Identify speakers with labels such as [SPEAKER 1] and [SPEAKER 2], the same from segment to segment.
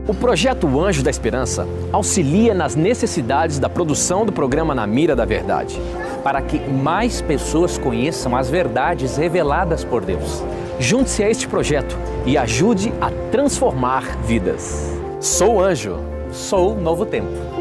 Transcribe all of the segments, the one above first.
[SPEAKER 1] O Projeto Anjo da Esperança auxilia nas necessidades da produção do programa Na Mira da Verdade, para que mais pessoas conheçam as verdades reveladas por Deus. Junte-se a este projeto e ajude a transformar vidas. Sou Anjo, sou Novo Tempo.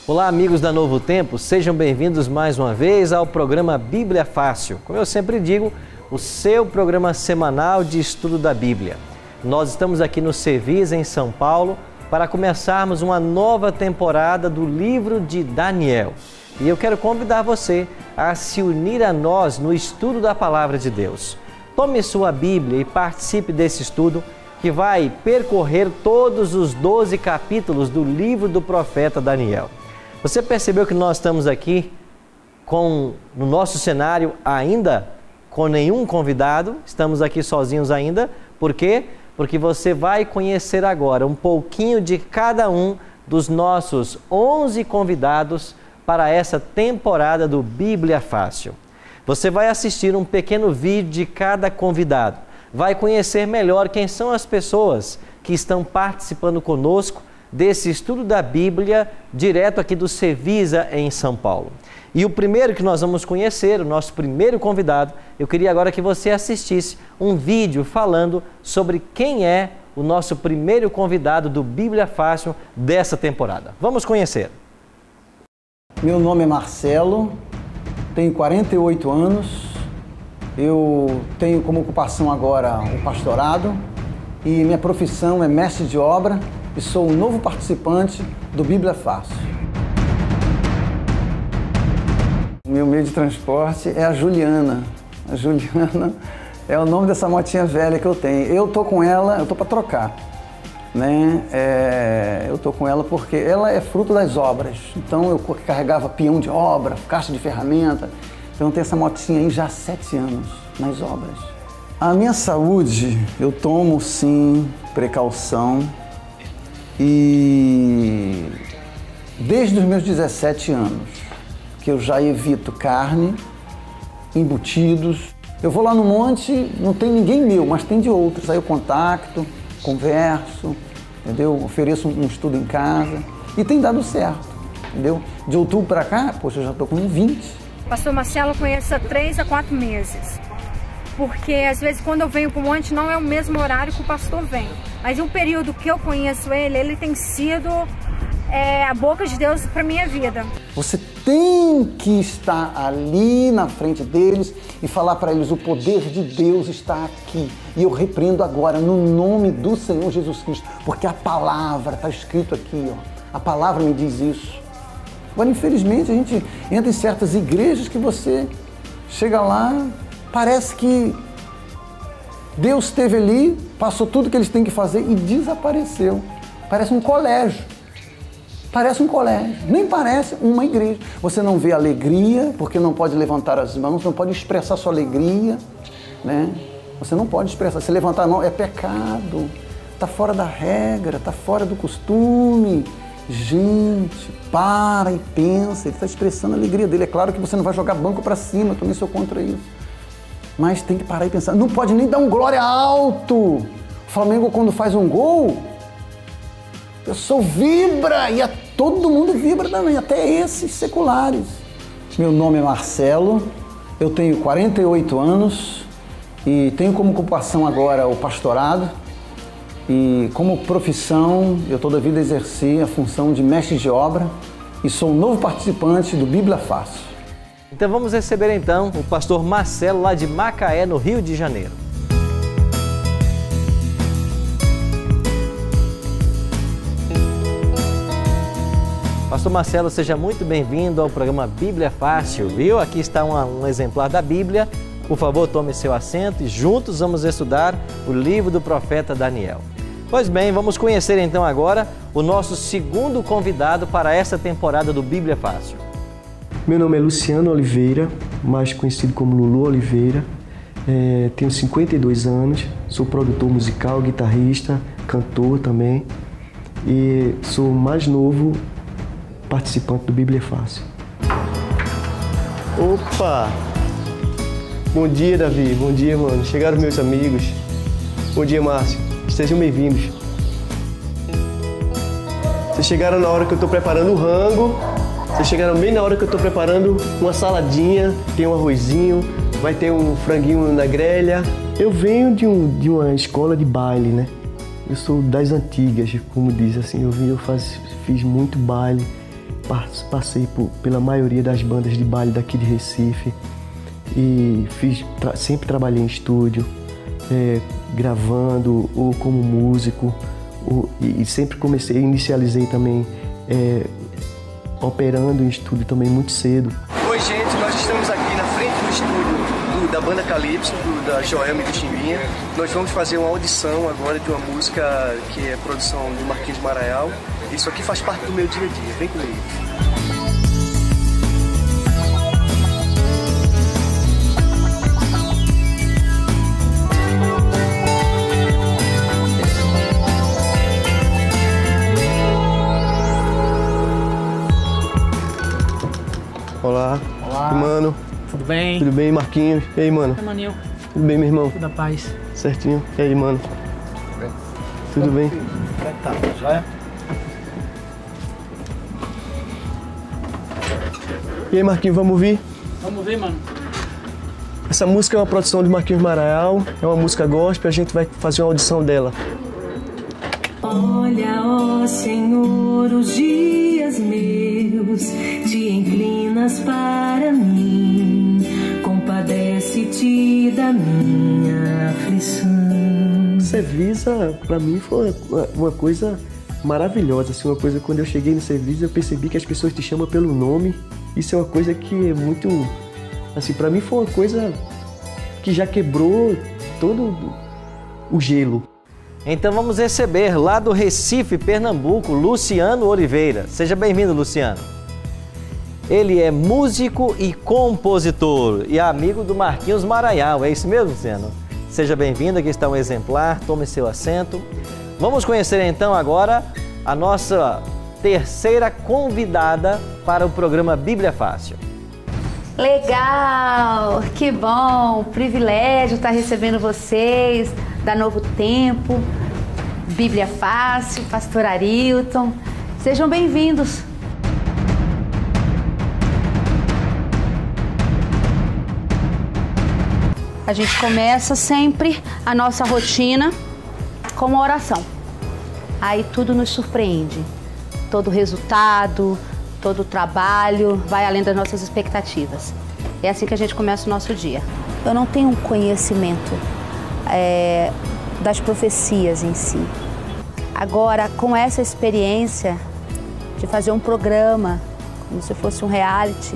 [SPEAKER 2] Olá, amigos da Novo Tempo, sejam bem-vindos mais uma vez ao programa Bíblia Fácil. Como eu sempre digo, o seu programa semanal de estudo da Bíblia. Nós estamos aqui no Serviço em São Paulo para começarmos uma nova temporada do livro de Daniel. E eu quero convidar você a se unir a nós no estudo da Palavra de Deus. Tome sua Bíblia e participe desse estudo que vai percorrer todos os 12 capítulos do livro do profeta Daniel. Você percebeu que nós estamos aqui no nosso cenário ainda com nenhum convidado? Estamos aqui sozinhos ainda. Por quê? Porque você vai conhecer agora um pouquinho de cada um dos nossos 11 convidados para essa temporada do Bíblia Fácil. Você vai assistir um pequeno vídeo de cada convidado. Vai conhecer melhor quem são as pessoas que estão participando conosco desse estudo da Bíblia, direto aqui do Servisa em São Paulo. E o primeiro que nós vamos conhecer, o nosso primeiro convidado, eu queria agora que você assistisse um vídeo falando sobre quem é o nosso primeiro convidado do Bíblia Fácil dessa temporada. Vamos conhecer.
[SPEAKER 3] Meu nome é Marcelo, tenho 48 anos, eu tenho como ocupação agora o pastorado e minha profissão é mestre de obra, e sou um novo participante do Bíblia Fácil. Meu meio de transporte é a Juliana. A Juliana é o nome dessa motinha velha que eu tenho. Eu tô com ela, eu tô para trocar, né? Eu tô com ela porque ela é fruto das obras. Então eu carregava peão de obra, caixa de ferramenta. Então eu tenho essa motinha aí já há 7 anos nas obras. A minha saúde, eu tomo sim precaução. E desde os meus 17 anos, que eu já evito carne, embutidos. Eu vou lá no monte, não tem ninguém meu, mas tem de outros. Aí eu contacto, converso, entendeu? Ofereço um estudo em casa e tem dado certo, entendeu? De outubro para cá, poxa, eu já estou com 20.
[SPEAKER 4] Pastor Marcelo eu conheço há 3 a 4 meses. Porque às vezes quando eu venho para o monte não é o mesmo horário que o pastor vem. Mas o período que eu conheço ele tem sido a boca de Deus para minha vida. Você
[SPEAKER 3] tem que estar ali na frente deles e falar para eles: o poder de Deus está aqui. E eu repreendo agora no nome do Senhor Jesus Cristo, porque a palavra está escrito aqui, ó. A palavra me diz isso. Agora, infelizmente, a gente entra em certas igrejas que você chega lá, parece que Deus esteve ali, passou tudo que eles têm que fazer e desapareceu. Parece um colégio. Parece um colégio. Nem parece uma igreja. Você não vê alegria, porque não pode levantar as mãos, não pode expressar sua alegria, né? Você não pode expressar. Se levantar a mão é pecado. Está fora da regra, está fora do costume. Gente, para e pensa. Ele está expressando a alegria dele. É claro que você não vai jogar banco para cima, eu também sou contra isso. Mas tem que parar e pensar. Não pode nem dar um glória alto. O Flamengo, quando faz um gol, o pessoal vibra e todo mundo vibra também, até esses seculares. Meu nome é Marcelo, eu tenho 48 anos e tenho como ocupação agora o pastorado. E como profissão, eu toda a vida exerci a função de mestre de obra e sou um novo participante do Bíblia Fácil.
[SPEAKER 2] Então vamos receber então o pastor Marcelo lá de Macaé, no Rio de Janeiro. Pastor Marcelo, seja muito bem-vindo ao programa Bíblia Fácil, viu? Aqui está um exemplar da Bíblia. Por favor, tome seu assento e juntos vamos estudar o livro do profeta Daniel. Pois bem, vamos conhecer então agora o nosso segundo convidado para esta temporada do Bíblia Fácil.
[SPEAKER 5] Meu nome é Luciano Oliveira, mais conhecido como Lulu Oliveira. Tenho 52 anos, sou produtor musical, guitarrista, cantor também e sou o mais novo participante do Bíblia Fácil. Opa! Bom dia, Davi. Bom dia, mano. Chegaram meus amigos. Bom dia, Márcio. Sejam bem-vindos. Vocês chegaram na hora que eu estou preparando o rango. Vocês chegaram bem na hora que eu estou preparando uma saladinha. Tem um arrozinho, vai ter um franguinho na grelha. Eu venho de uma escola de baile, né? Eu sou das antigas, como diz assim. Fiz muito baile. Passei pela maioria das bandas de baile daqui de Recife e sempre trabalhei em estúdio, gravando ou como músico e sempre inicializei também operando em estúdio também muito cedo. Oi gente, nós estamos aqui na frente do estúdio da banda Calypso, da Joelma e do Chimbinha. Nós vamos fazer uma audição agora de uma música que é produção do Marquinhos Maraial. Isso aqui faz parte do meu dia a dia, vem comigo. Olá. Olá. Mano.
[SPEAKER 6] Tudo bem?
[SPEAKER 5] Tudo bem, Marquinhos? E aí, mano?
[SPEAKER 6] É, Maninho.
[SPEAKER 5] Tudo bem, meu irmão?
[SPEAKER 6] Tudo na paz.
[SPEAKER 5] Certinho. E aí, mano?
[SPEAKER 6] Tudo bem.
[SPEAKER 5] Tudo bem?
[SPEAKER 6] Como é que tá? Joia?
[SPEAKER 5] E aí, Marquinhos, vamos ouvir?
[SPEAKER 6] Vamos ver, mano.
[SPEAKER 5] Essa música é uma produção de Marquinhos Maraial, é uma música gospel, a gente vai fazer uma audição dela.
[SPEAKER 7] Olha, ó Senhor, os dias meus, te inclinas para mim, compadece-te da minha aflição.
[SPEAKER 5] Servisa, pra mim, foi uma coisa maravilhosa, assim, uma coisa, quando eu cheguei no Servisa, eu percebi que as pessoas te chamam pelo nome. Isso é uma coisa que é muito, assim, pra mim foi uma coisa que já quebrou todo o gelo.
[SPEAKER 2] Então vamos receber lá do Recife, Pernambuco, Luciano Oliveira. Seja bem-vindo, Luciano. Ele é músico e compositor e amigo do Marquinhos Maraial. É isso mesmo, Luciano? Seja bem-vindo, aqui está um exemplar, tome seu assento. Vamos conhecer então agora a nossa terceira convidada para o programa Bíblia Fácil.
[SPEAKER 8] Legal! Que bom! Privilégio estar recebendo vocês da Novo Tempo, Bíblia Fácil, Pastor Arilton. Sejam bem-vindos! A gente começa sempre a nossa rotina com uma oração. Aí tudo nos surpreende. Todo o resultado, todo o trabalho vai além das nossas expectativas. É assim que a gente começa o nosso dia. Eu não tenho um conhecimento das profecias em si. Agora, com essa experiência de fazer um programa, como se fosse um reality,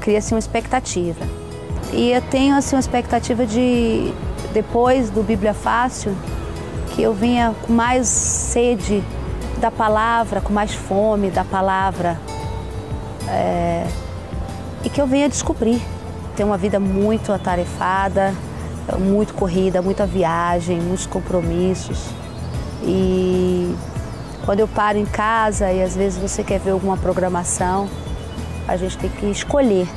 [SPEAKER 8] cria-se uma expectativa. E eu tenho assim, uma expectativa de, depois do Bíblia Fácil, que eu vinha com mais sede da palavra, com mais fome da palavra, e que eu venha descobrir. Tenho uma vida muito atarefada, muito corrida, muita viagem, muitos compromissos. E quando eu paro em casa e às vezes você quer ver alguma programação, a gente tem que escolher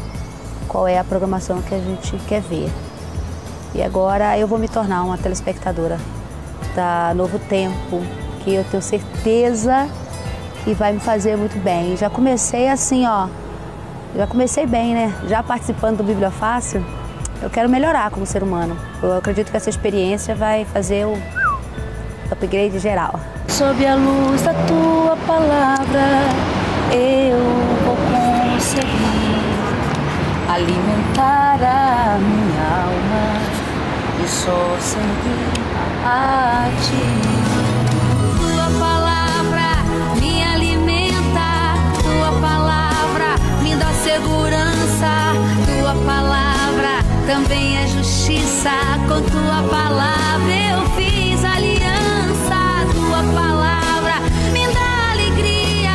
[SPEAKER 8] qual é a programação que a gente quer ver. E agora eu vou me tornar uma telespectadora da Novo Tempo, que eu tenho certeza que vai me fazer muito bem. Já comecei assim, ó, já comecei bem, né? Já participando do Bíblia Fácil, eu quero melhorar como ser humano. Eu acredito que essa experiência vai fazer o upgrade geral.
[SPEAKER 7] Sob a luz da tua palavra, eu vou conseguir alimentar a minha alma e só seguir a ti. Tua palavra
[SPEAKER 9] com tua palavra eu fiz aliança. Tua palavra me dá alegria.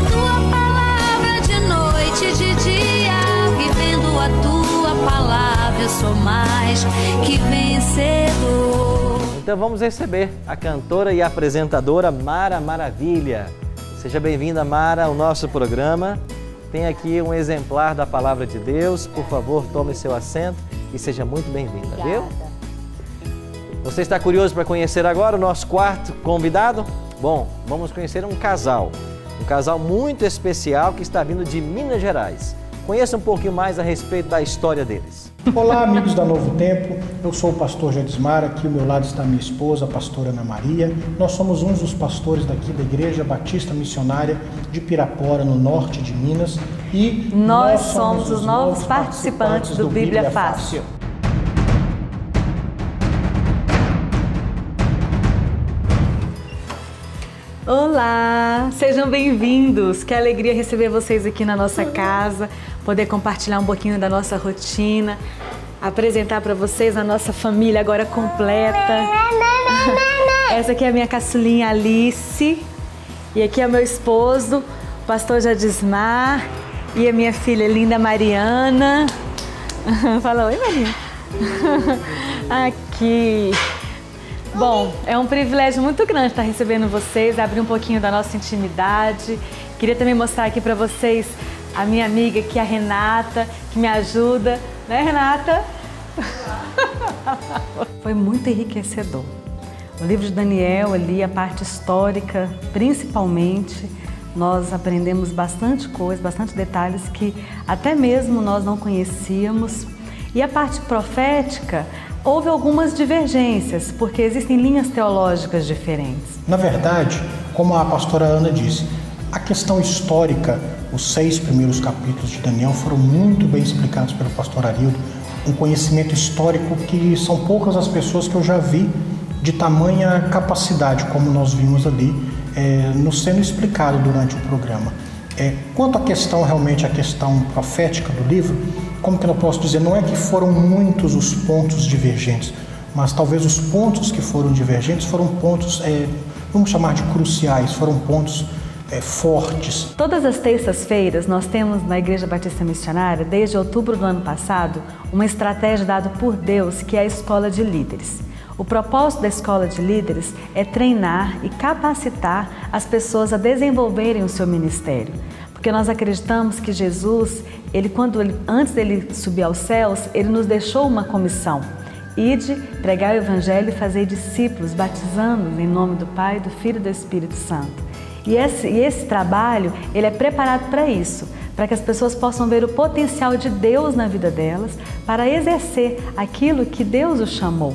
[SPEAKER 9] Tua palavra de noite e de dia. Vivendo a tua palavra eu sou mais que vencedor.
[SPEAKER 2] Então vamos receber a cantora e apresentadora Mara Maravilha. Seja bem-vinda, Mara, ao nosso programa. Tem aqui um exemplar da Palavra de Deus. Por favor, tome seu assento e seja muito bem-vinda, viu? Você está curioso para conhecer agora o nosso quarto convidado? Bom, vamos conhecer um casal muito especial que está vindo de Minas Gerais. Conheça um pouquinho mais a respeito da história deles.
[SPEAKER 10] Olá, amigos da Novo Tempo. Eu sou o pastor Jadismar, aqui ao meu lado está minha esposa, a pastora Ana Maria. Nós somos uns dos pastores daqui da Igreja Batista Missionária de Pirapora, no norte de Minas. E
[SPEAKER 11] nós somos os novos participantes do Bíblia Fácil. Olá, sejam bem-vindos. Que alegria receber vocês aqui na nossa casa, poder compartilhar um pouquinho da nossa rotina, apresentar para vocês a nossa família agora completa. Essa aqui é a minha caçulinha Alice e aqui é o meu esposo, o pastor Jadismar, e a minha filha linda Mariana. Fala oi, Maria. Aqui. Bom, é um privilégio muito grande estar recebendo vocês, abrir um pouquinho da nossa intimidade. Queria também mostrar aqui para vocês a minha amiga aqui, a Renata, que me ajuda. Né, Renata? Foi muito enriquecedor. O livro de Daniel ali, a parte histórica, principalmente, nós aprendemos bastante coisa, bastante detalhes que até mesmo nós não conhecíamos. E a parte profética, houve algumas divergências, porque existem linhas teológicas diferentes.
[SPEAKER 10] Na verdade, como a pastora Ana disse, a questão histórica, os 6 primeiros capítulos de Daniel foram muito bem explicados pelo pastor Arildo. Um conhecimento histórico que são poucas as pessoas que eu já vi de tamanha capacidade, como nós vimos ali, nos sendo explicado durante o programa. Quanto à questão, realmente, a questão profética do livro, como que eu posso dizer, não é que foram muitos os pontos divergentes, mas talvez os pontos que foram divergentes foram pontos, vamos chamar de cruciais, foram pontos fortes.
[SPEAKER 11] Todas as terças-feiras nós temos na Igreja Batista Missionária, desde outubro do ano passado, uma estratégia dada por Deus, que é a Escola de Líderes. O propósito da Escola de Líderes é treinar e capacitar as pessoas a desenvolverem o seu ministério. Porque nós acreditamos que Jesus, antes dele subir aos céus, ele nos deixou uma comissão. Ide, pregar o Evangelho e fazer discípulos, batizando-os em nome do Pai, do Filho e do Espírito Santo. E esse trabalho, ele é preparado para isso, para que as pessoas possam ver o potencial de Deus na vida delas, para exercer aquilo que Deus os chamou.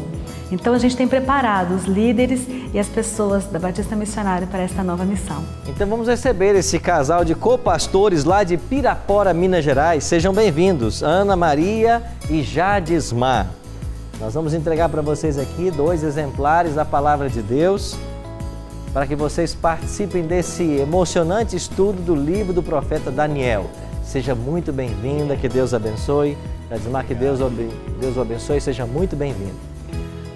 [SPEAKER 11] Então a gente tem preparado os líderes e as pessoas da Batista Missionária para esta nova missão.
[SPEAKER 2] Então vamos receber esse casal de copastores lá de Pirapora, Minas Gerais. Sejam bem-vindos, Ana Maria e Jadismar. Nós vamos entregar para vocês aqui 2 exemplares da Palavra de Deus, para que vocês participem desse emocionante estudo do livro do profeta Daniel. Seja muito bem-vinda, que Deus abençoe. Jadismar, que Deus o abençoe, seja muito bem-vindo.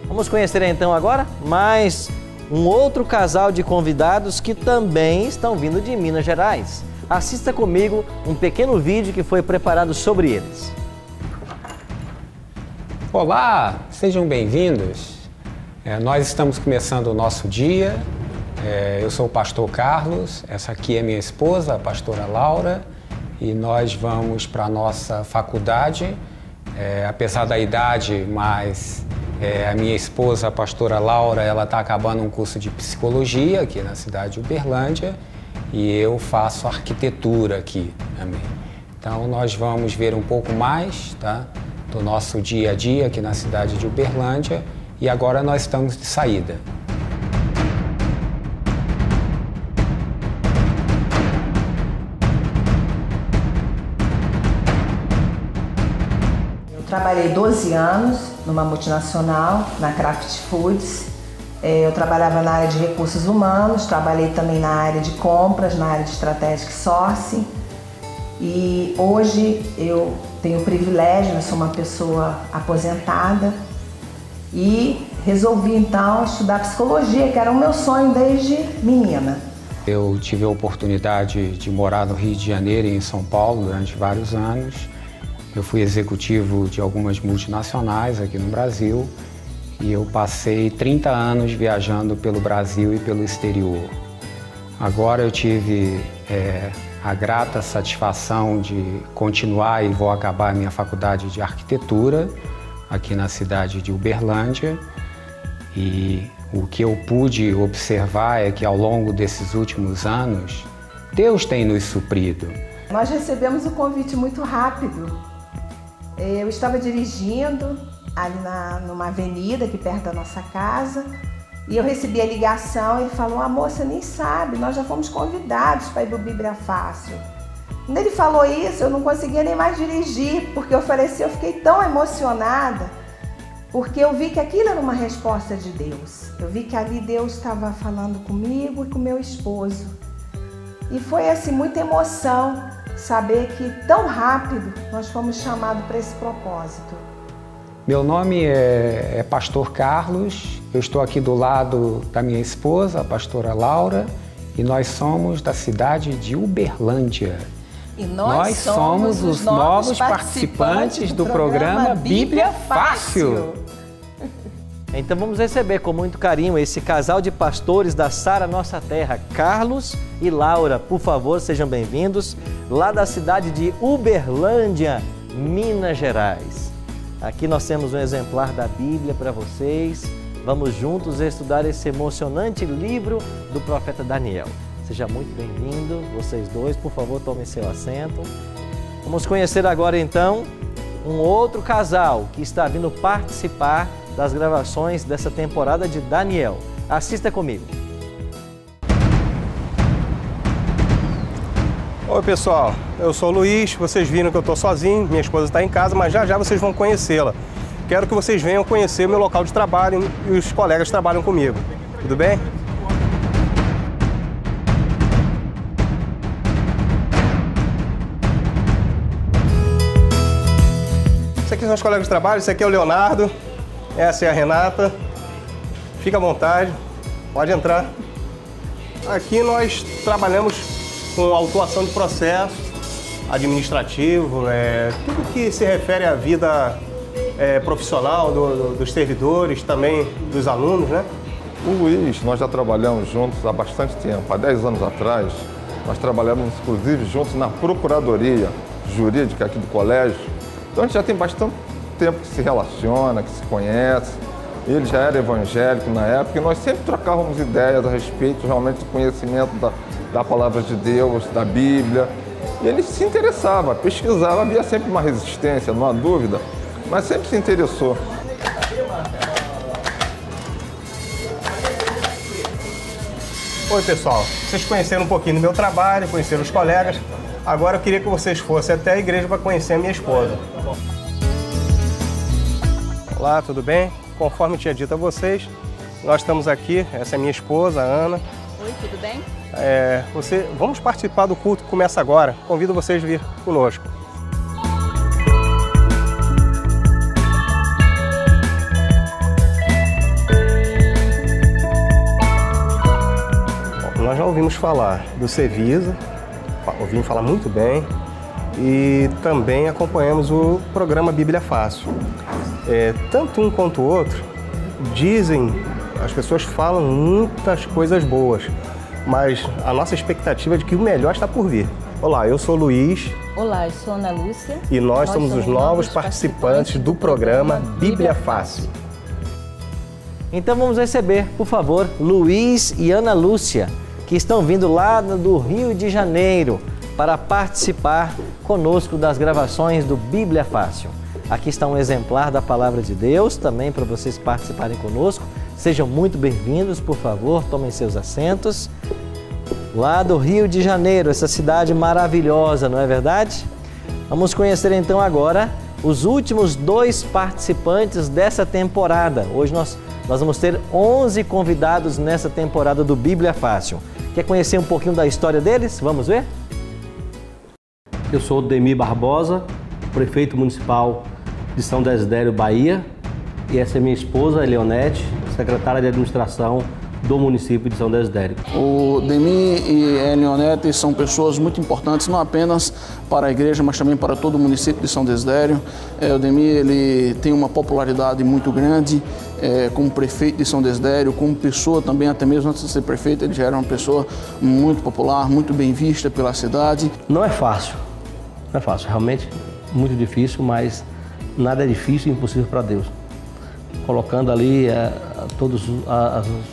[SPEAKER 2] Vamos conhecer então agora mais um outro casal de convidados que também estão vindo de Minas Gerais. Assista comigo um pequeno vídeo que foi preparado sobre eles.
[SPEAKER 12] Olá, sejam bem-vindos. Nós estamos começando o nosso dia. Eu sou o pastor Carlos, essa aqui é minha esposa, a pastora Laura, e nós vamos para a nossa faculdade, apesar da idade, mas a minha esposa, a pastora Laura, ela está acabando um curso de psicologia aqui na cidade de Uberlândia e eu faço arquitetura aqui também. Então nós vamos ver um pouco mais, tá, do nosso dia a dia aqui na cidade de Uberlândia e agora nós estamos de saída.
[SPEAKER 13] Trabalhei 12 anos numa multinacional, na Kraft Foods. Eu trabalhava na área de recursos humanos, trabalhei também na área de compras, na área de strategic sourcing. E hoje eu tenho o privilégio, eu sou uma pessoa aposentada e resolvi então estudar psicologia, que era o meu sonho desde menina.
[SPEAKER 12] Eu tive a oportunidade de morar no Rio de Janeiro e em São Paulo durante vários anos. Eu fui executivo de algumas multinacionais aqui no Brasil e eu passei 30 anos viajando pelo Brasil e pelo exterior. Agora eu tive a grata satisfação de continuar e vou acabar a minha faculdade de arquitetura aqui na cidade de Uberlândia. E o que eu pude observar é que ao longo desses últimos anos, Deus tem nos suprido.
[SPEAKER 13] Nós recebemos um convite muito rápido. Eu estava dirigindo ali numa avenida aqui perto da nossa casa e eu recebi a ligação e ele falou: amor, você nem sabe, nós já fomos convidados para ir para o Bíblia Fácil. Quando ele falou isso, eu não conseguia nem mais dirigir, porque eu fiquei tão emocionada, porque eu vi que aquilo era uma resposta de Deus. Eu vi que ali Deus estava falando comigo e com meu esposo. E foi assim, muita emoção saber que tão rápido nós fomos chamados para esse propósito.
[SPEAKER 12] Meu nome é Pastor Carlos, eu estou aqui do lado da minha esposa, a pastora Laura, e nós somos da cidade de Uberlândia.
[SPEAKER 13] E nós somos os novos participantes do programa Bíblia Fácil.
[SPEAKER 2] Então vamos receber com muito carinho esse casal de pastores da Sara Nossa Terra, Carlos e Laura. Por favor, sejam bem-vindos, lá da cidade de Uberlândia, Minas Gerais. Aqui nós temos um exemplar da Bíblia para vocês. Vamos juntos estudar esse emocionante livro do profeta Daniel. Seja muito bem-vindo, vocês dois, por favor, tomem seu assento. Vamos conhecer agora então um outro casal que está vindo participar das gravações dessa temporada de Daniel. Assista comigo.
[SPEAKER 14] Oi pessoal, eu sou o Luiz, vocês viram que eu estou sozinho, minha esposa está em casa, mas já já vocês vão conhecê-la. Quero que vocês venham conhecer o meu local de trabalho e os colegas que trabalham comigo. Tudo bem? Esse aqui são os colegas de trabalho, esse aqui é o Leonardo, essa é a Renata. Fica à vontade, pode entrar. Aqui nós trabalhamos com autuação de processo administrativo, tudo que se refere à vida profissional dos servidores, também dos alunos, né?
[SPEAKER 15] O Luiz, nós já trabalhamos juntos há bastante tempo. Há 10 anos atrás, nós trabalhamos inclusive juntos na procuradoria jurídica aqui do colégio. Então a gente já tem bastante tempo que se relaciona, que se conhece. Ele já era evangélico na época e nós sempre trocávamos ideias a respeito realmente do conhecimento da palavra de Deus, da Bíblia. E ele se interessava, pesquisava, havia sempre uma resistência, não há dúvida, mas sempre se interessou.
[SPEAKER 14] Oi pessoal, vocês conheceram um pouquinho do meu trabalho, conheceram os colegas. Agora eu queria que vocês fossem até a igreja para conhecer a minha esposa. Olá, tudo bem? Conforme tinha dito a vocês, nós estamos aqui, essa é minha esposa, a Ana.
[SPEAKER 16] Oi, tudo bem?
[SPEAKER 14] Vamos participar do culto que começa agora. Convido vocês a vir conosco. Bom, nós já ouvimos falar do Cevisa, ouvimos falar muito bem e também acompanhamos o programa Bíblia Fácil. Tanto um quanto o outro dizem, as pessoas falam muitas coisas boas, mas a nossa expectativa é de que o melhor está por vir. Olá, eu sou o Luiz.
[SPEAKER 16] Olá, eu sou a Ana Lúcia.
[SPEAKER 14] E nós somos os novos participantes do programa Bíblia Fácil.
[SPEAKER 2] Então vamos receber, por favor, Luiz e Ana Lúcia, que estão vindo lá do Rio de Janeiro para participar conosco das gravações do Bíblia Fácil. Aqui está um exemplar da Palavra de Deus, também para vocês participarem conosco. Sejam muito bem-vindos, por favor, tomem seus assentos. Lá do Rio de Janeiro, essa cidade maravilhosa, não é verdade? Vamos conhecer então agora os últimos 2 participantes dessa temporada. Hoje nós vamos ter 11 convidados nessa temporada do Bíblia Fácil. Quer conhecer um pouquinho da história deles? Vamos ver?
[SPEAKER 17] Eu sou o Demir Barbosa, prefeito municipal de São Desidério, Bahia,
[SPEAKER 2] e essa é minha esposa, Leonete, secretária de administração do município de São Desidério.
[SPEAKER 18] O Demi e a Leonete são pessoas muito importantes, não apenas para a igreja, mas também para todo o município de São Desidério. O Demi ele tem uma popularidade muito grande como prefeito de São Desidério, como pessoa também, até mesmo antes de ser prefeito, ele já era uma pessoa muito popular, muito bem vista pela cidade.
[SPEAKER 2] Não é fácil, realmente muito difícil, mas nada é difícil e impossível para Deus. Colocando ali todas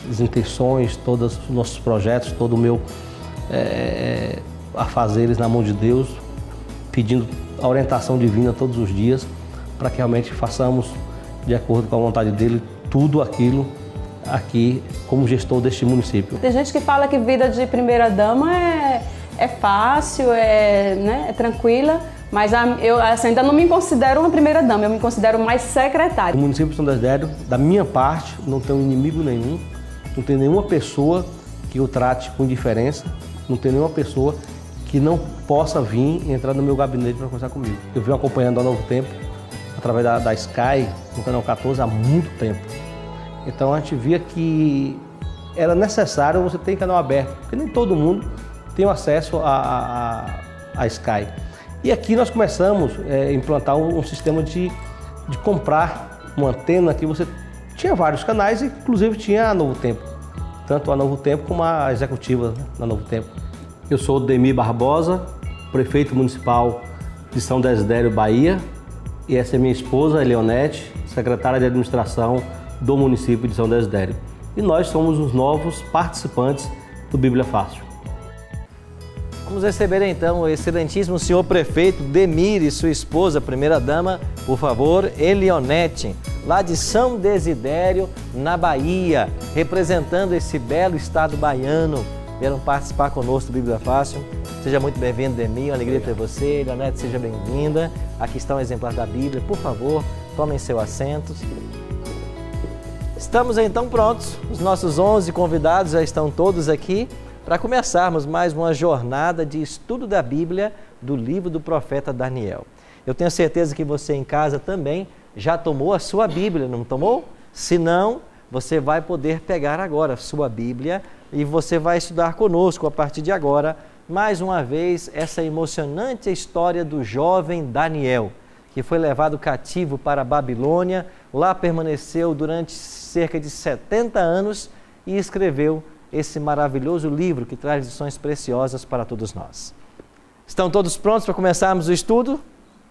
[SPEAKER 2] as intenções, todos os nossos projetos, todo o meu afazeres na mão de Deus, pedindo a orientação divina todos os dias, para que realmente façamos, de acordo com a vontade dele, tudo aquilo aqui como gestor deste município.
[SPEAKER 19] Tem gente que fala que vida de primeira-dama é fácil, é tranquila, mas eu ainda não me considero uma primeira-dama, eu me considero mais secretária.
[SPEAKER 2] No município de São Desidério, da minha parte, não tenho inimigo nenhum, não tem nenhuma pessoa que eu trate com indiferença, não tem nenhuma pessoa que não possa vir e entrar no meu gabinete para conversar comigo. Eu venho acompanhando a Novo Tempo, através da Sky, no canal 14, há muito tempo. Então a gente via que era necessário você ter canal aberto, porque nem todo mundo tem acesso a Sky. E aqui nós começamos a implantar um sistema de comprar uma antena que você tinha vários canais, e inclusive tinha a Novo Tempo, tanto a Novo Tempo como a executiva da Novo Tempo. Eu sou o Demi Barbosa, prefeito municipal de São Desidério, Bahia, e essa é minha esposa, Leonete, secretária de administração do município de São Desidério. E nós somos os novos participantes do Bíblia Fácil. Vamos receber então o excelentíssimo senhor prefeito Demir e sua esposa, primeira-dama, por favor, Leonete, lá de São Desidério, na Bahia, representando esse belo estado baiano, vieram participar conosco do Bíblia Fácil. Seja muito bem-vindo, Demir, uma alegria ter você. Leonete, seja bem-vinda. Aqui está um exemplar da Bíblia, por favor, tomem seu assento. Estamos então prontos, os nossos 11 convidados já estão todos aqui, para começarmos mais uma jornada de estudo da Bíblia do livro do profeta Daniel. Eu tenho certeza que você em casa também já tomou a sua Bíblia, não tomou? Se não, você vai poder pegar agora a sua Bíblia e você vai estudar conosco a partir de agora, mais uma vez, essa emocionante história do jovem Daniel, que foi levado cativo para a Babilônia, lá permaneceu durante cerca de 70 anos e escreveu esse maravilhoso livro que traz lições preciosas para todos nós. Estão todos prontos para começarmos o estudo?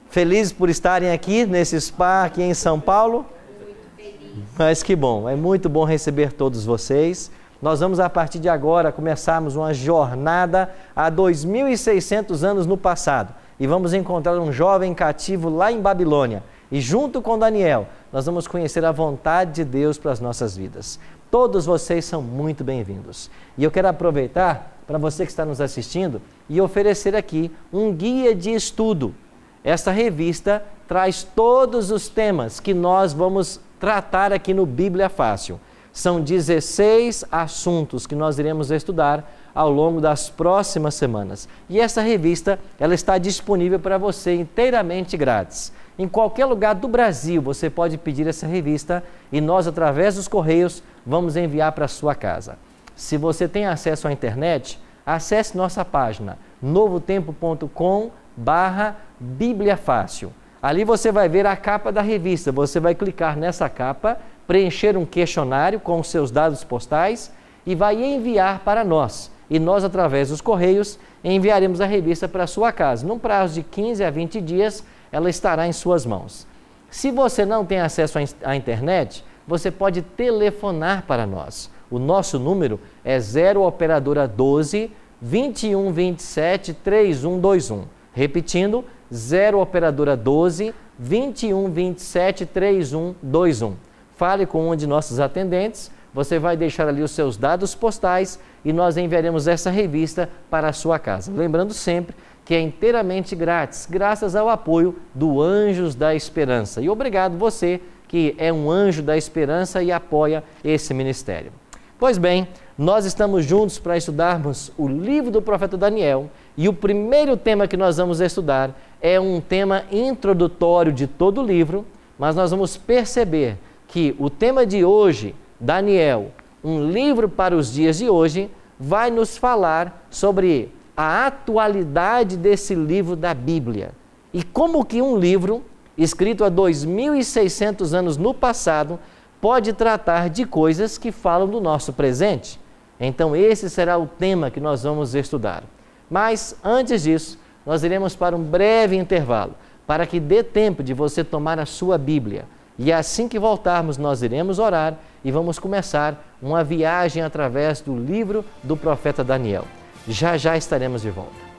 [SPEAKER 2] Felizes por estarem aqui nesse spa aqui em São Paulo? Muito feliz. Mas que bom, é muito bom receber todos vocês. Nós vamos a partir de agora começarmos uma jornada há 2.600 anos no passado e vamos encontrar um jovem cativo lá em Babilônia. E junto com Daniel, nós vamos conhecer a vontade de Deus para as nossas vidas. Todos vocês são muito bem-vindos. E eu quero aproveitar para você que está nos assistindo e oferecer aqui um guia de estudo. Esta revista traz todos os temas que nós vamos tratar aqui no Bíblia Fácil. São 16 assuntos que nós iremos estudar ao longo das próximas semanas. E essa revista, ela está disponível para você inteiramente grátis. Em qualquer lugar do Brasil você pode pedir essa revista e nós, através dos correios, vamos enviar para a sua casa. Se você tem acesso à internet, acesse nossa página novotempo.com/Bíblia Fácil. Ali você vai ver a capa da revista, você vai clicar nessa capa, preencher um questionário com os seus dados postais e vai enviar para nós. E nós, através dos correios, enviaremos a revista para a sua casa. Num prazo de 15 a 20 dias, ela estará em suas mãos. Se você não tem acesso à internet, você pode telefonar para nós. O nosso número é 0 operadora 12 21 27 3121. Repetindo, 0 operadora 12 21 27 3121. Fale com um de nossos atendentes, você vai deixar ali os seus dados postais e nós enviaremos essa revista para a sua casa. Lembrando sempre que é inteiramente grátis, graças ao apoio do Anjos da Esperança. E obrigado você que é um anjo da esperança e apoia esse ministério. Pois bem, nós estamos juntos para estudarmos o livro do profeta Daniel e o primeiro tema que nós vamos estudar é um tema introdutório de todo o livro, mas nós vamos perceber que o tema de hoje, Daniel, um livro para os dias de hoje, vai nos falar sobre a atualidade desse livro da Bíblia e como que um livro escrito há 2.600 anos no passado pode tratar de coisas que falam do nosso presente. Então esse será o tema que nós vamos estudar. Mas antes disso, nós iremos para um breve intervalo, para que dê tempo de você tomar a sua Bíblia. E assim que voltarmos, nós iremos orar e vamos começar uma viagem através do livro do profeta Daniel. Já já estaremos de volta.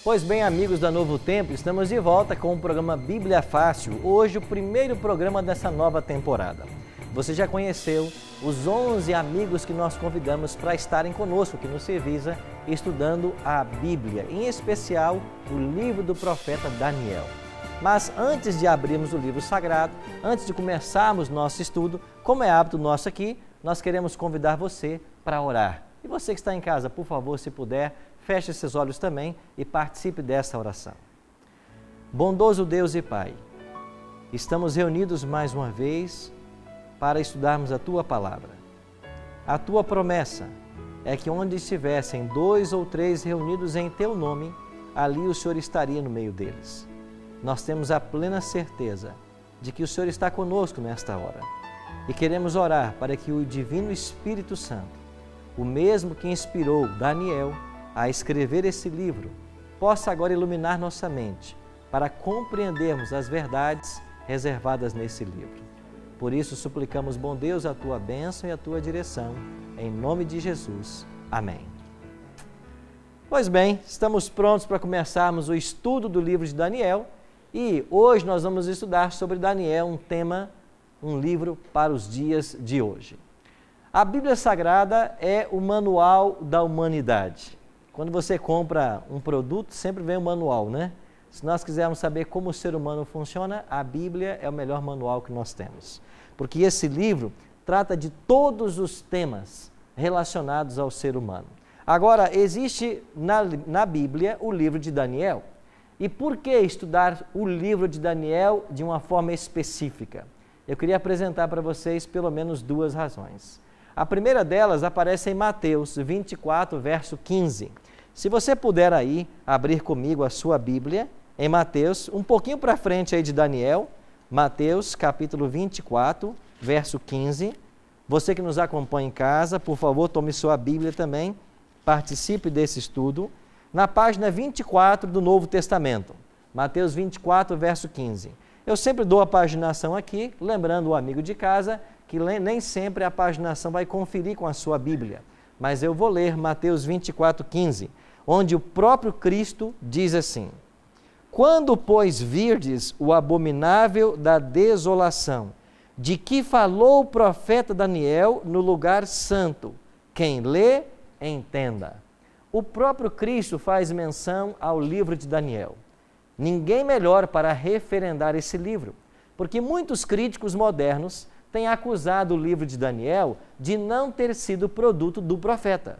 [SPEAKER 2] Pois bem, amigos da Novo Tempo, estamos de volta com o programa Bíblia Fácil. Hoje, o primeiro programa dessa nova temporada. Você já conheceu os 11 amigos que nós convidamos para estarem conosco aqui no Cevisa, estudando a Bíblia, em especial o livro do profeta Daniel. Mas antes de abrirmos o livro sagrado, antes de começarmos nosso estudo, como é hábito nosso aqui, nós queremos convidar você para orar. E você que está em casa, por favor, se puder, feche seus olhos também e participe dessa oração. Bondoso Deus e Pai, estamos reunidos mais uma vez para estudarmos a Tua Palavra. A Tua promessa é que onde estivessem 2 ou 3 reunidos em Teu nome, ali o Senhor estaria no meio deles. Nós temos a plena certeza de que o Senhor está conosco nesta hora e queremos orar para que o Divino Espírito Santo, o mesmo que inspirou Daniel a escrever esse livro, possa agora iluminar nossa mente para compreendermos as verdades reservadas nesse livro. Por isso, suplicamos, bom Deus, a Tua bênção e a Tua direção, em nome de Jesus. Amém. Pois bem, estamos prontos para começarmos o estudo do livro de Daniel e hoje nós vamos estudar sobre Daniel, um tema, um livro para os dias de hoje. A Bíblia Sagrada é o manual da humanidade. Quando você compra um produto, sempre vem um manual, né? Se nós quisermos saber como o ser humano funciona, a Bíblia é o melhor manual que nós temos. Porque esse livro trata de todos os temas relacionados ao ser humano. Agora, existe na Bíblia o livro de Daniel. E por que estudar o livro de Daniel de uma forma específica? Eu queria apresentar para vocês pelo menos 2 razões. A primeira delas aparece em Mateus 24, verso 15. Se você puder aí abrir comigo a sua Bíblia, em Mateus, um pouquinho para frente aí de Daniel, Mateus capítulo 24, verso 15. Você que nos acompanha em casa, por favor, tome sua Bíblia também, participe desse estudo. Na página 24 do Novo Testamento, Mateus 24, verso 15. Eu sempre dou a paginação aqui, lembrando o amigo de casa que nem sempre a paginação vai conferir com a sua Bíblia, mas eu vou ler Mateus 24, 15, onde o próprio Cristo diz assim: Quando, pois, virdes o abominável da desolação, de que falou o profeta Daniel no lugar santo, quem lê, entenda. O próprio Cristo faz menção ao livro de Daniel. Ninguém melhor para referendar esse livro, porque muitos críticos modernos têm acusado o livro de Daniel de não ter sido produto do profeta,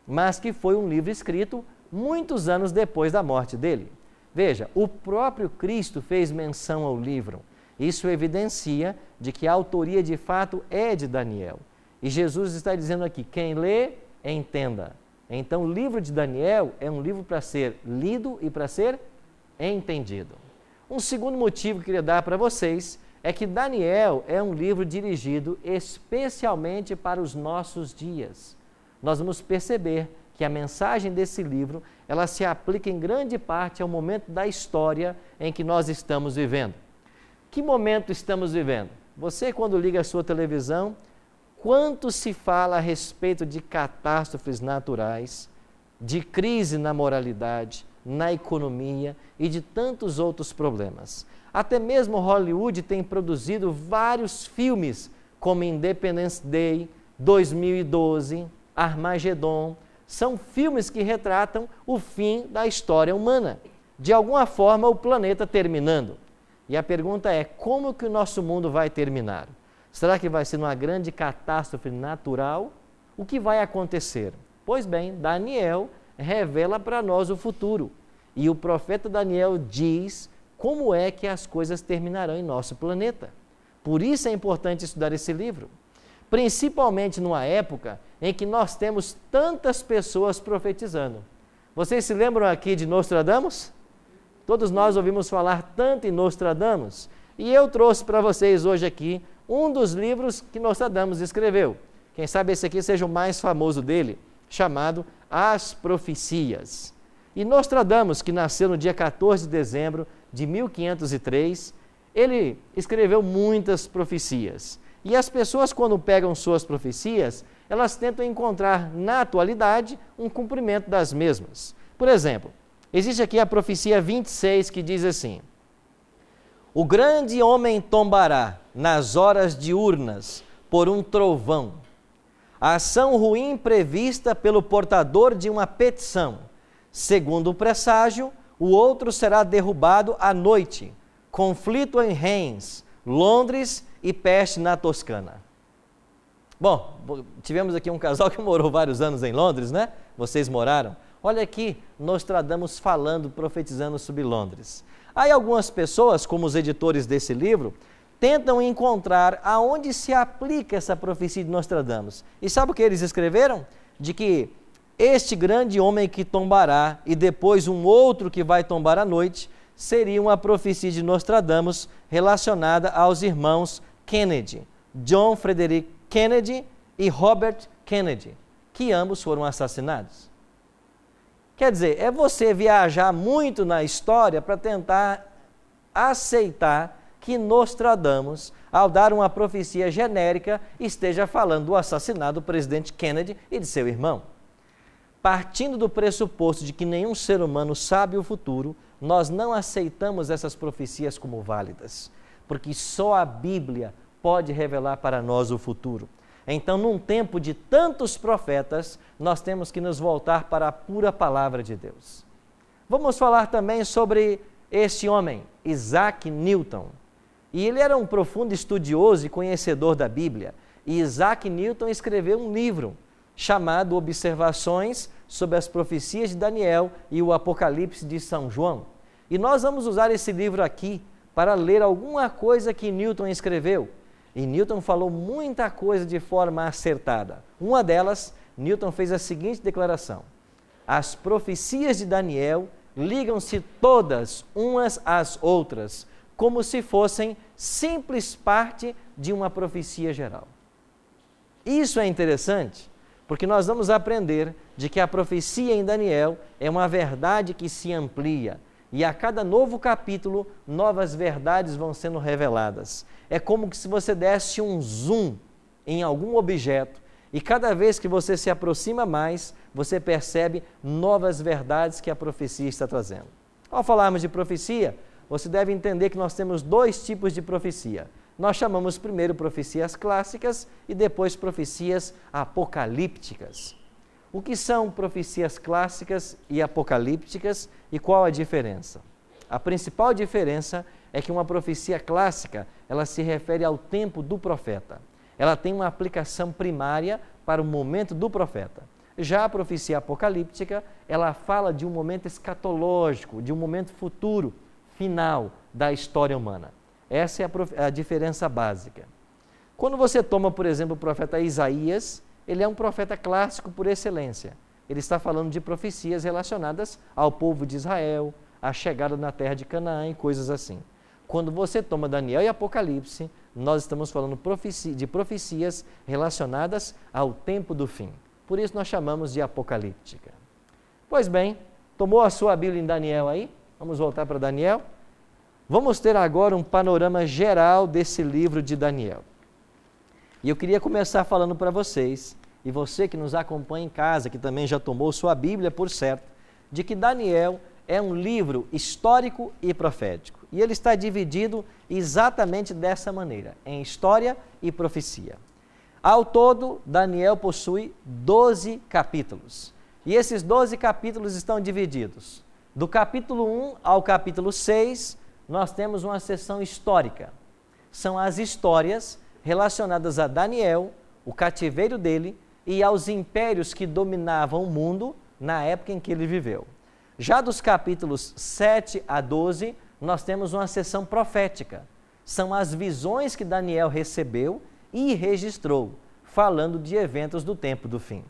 [SPEAKER 2] mas que foi um livro escrito muitos anos depois da morte dele. Veja, o próprio Cristo fez menção ao livro. Isso evidencia de que a autoria de fato é de Daniel. E Jesus está dizendo aqui, quem lê, entenda. Então, o livro de Daniel é um livro para ser lido e para ser entendido. Um segundo motivo que eu queria dar para vocês é que Daniel é um livro dirigido especialmente para os nossos dias. Nós vamos perceber que a mensagem desse livro, ela se aplica em grande parte ao momento da história em que nós estamos vivendo. Que momento estamos vivendo? Você, quando liga a sua televisão, quanto se fala a respeito de catástrofes naturais, de crise na moralidade, na economia e de tantos outros problemas. Até mesmo Hollywood tem produzido vários filmes, como Independence Day, 2012, Armagedon. São filmes que retratam o fim da história humana. De alguma forma, o planeta terminando. E a pergunta é, como que o nosso mundo vai terminar? Será que vai ser uma grande catástrofe natural? O que vai acontecer? Pois bem, Daniel revela para nós o futuro. E o profeta Daniel diz como é que as coisas terminarão em nosso planeta. Por isso é importante estudar esse livro. Principalmente numa época em que nós temos tantas pessoas profetizando. Vocês se lembram aqui de Nostradamus? Todos nós ouvimos falar tanto em Nostradamus. E eu trouxe para vocês hoje aqui um dos livros que Nostradamus escreveu. Quem sabe esse aqui seja o mais famoso dele, chamado As Profecias. E Nostradamus, que nasceu no dia 14 de dezembro de 1503, ele escreveu muitas profecias. E as pessoas, quando pegam suas profecias, elas tentam encontrar na atualidade um cumprimento das mesmas. Por exemplo, existe aqui a profecia 26 que diz assim: o grande homem tombará nas horas diurnas por um trovão. A ação ruim prevista pelo portador de uma petição. Segundo o presságio, o outro será derrubado à noite. Conflito em Reims, Londres e peste na Toscana. Bom, tivemos aqui um casal que morou vários anos em Londres, né? Vocês moraram. Olha aqui, Nostradamus falando, profetizando sobre Londres. Aí algumas pessoas, como os editores desse livro, tentam encontrar aonde se aplica essa profecia de Nostradamus. E sabe o que eles escreveram? De que este grande homem que tombará e depois um outro que vai tombar à noite seria uma profecia de Nostradamus relacionada aos irmãos Kennedy, John Frederick Kennedy e Robert Kennedy, que ambos foram assassinados. Quer dizer, é você viajar muito na história para tentar aceitar que Nostradamus, ao dar uma profecia genérica, esteja falando do assassinato do presidente Kennedy e de seu irmão. Partindo do pressuposto de que nenhum ser humano sabe o futuro, nós não aceitamos essas profecias como válidas, porque só a Bíblia pode revelar para nós o futuro. Então, num tempo de tantos profetas, nós temos que nos voltar para a pura palavra de Deus. Vamos falar também sobre este homem, Isaac Newton. E ele era um profundo estudioso e conhecedor da Bíblia. E Isaac Newton escreveu um livro chamado Observações sobre as Profecias de Daniel e o Apocalipse de São João. E nós vamos usar esse livro aqui para ler alguma coisa que Newton escreveu. E Newton falou muita coisa de forma acertada. Uma delas, Newton fez a seguinte declaração: as profecias de Daniel ligam-se todas umas às outras, como se fossem simples parte de uma profecia geral. Isso é interessante, porque nós vamos aprender de que a profecia em Daniel é uma verdade que se amplia, e a cada novo capítulo, novas verdades vão sendo reveladas. É como se você desse um zoom em algum objeto, e cada vez que você se aproxima mais, você percebe novas verdades que a profecia está trazendo. Ao falarmos de profecia, você deve entender que nós temos dois tipos de profecia. Nós chamamos primeiro profecias clássicas e depois profecias apocalípticas. O que são profecias clássicas e apocalípticas e qual a diferença? A principal diferença é que uma profecia clássica, ela se refere ao tempo do profeta. Ela tem uma aplicação primária para o momento do profeta. Já a profecia apocalíptica, ela fala de um momento escatológico, de um momento futuro, final da história humana. Essa é a diferença básica. Quando você toma, por exemplo, o profeta Isaías, ele é um profeta clássico por excelência. Ele está falando de profecias relacionadas ao povo de Israel, à chegada na terra de Canaã e coisas assim. Quando você toma Daniel e Apocalipse, nós estamos falando de profecias relacionadas ao tempo do fim. Por isso nós chamamos de apocalíptica. Pois bem, tomou a sua Bíblia em Daniel aí? Vamos voltar para Daniel? Vamos ter agora um panorama geral desse livro de Daniel. E eu queria começar falando para vocês, e você que nos acompanha em casa, que também já tomou sua Bíblia por certo, de que Daniel é um livro histórico e profético. E ele está dividido exatamente dessa maneira, em história e profecia. Ao todo, Daniel possui 12 capítulos. E esses 12 capítulos estão divididos. Do capítulo 1 ao capítulo 6, nós temos uma seção histórica. São as histórias relacionadas a Daniel, o cativeiro dele, e aos impérios que dominavam o mundo na época em que ele viveu. Já dos capítulos 7 a 12, nós temos uma seção profética. São as visões que Daniel recebeu e registrou, falando de eventos do tempo do fim.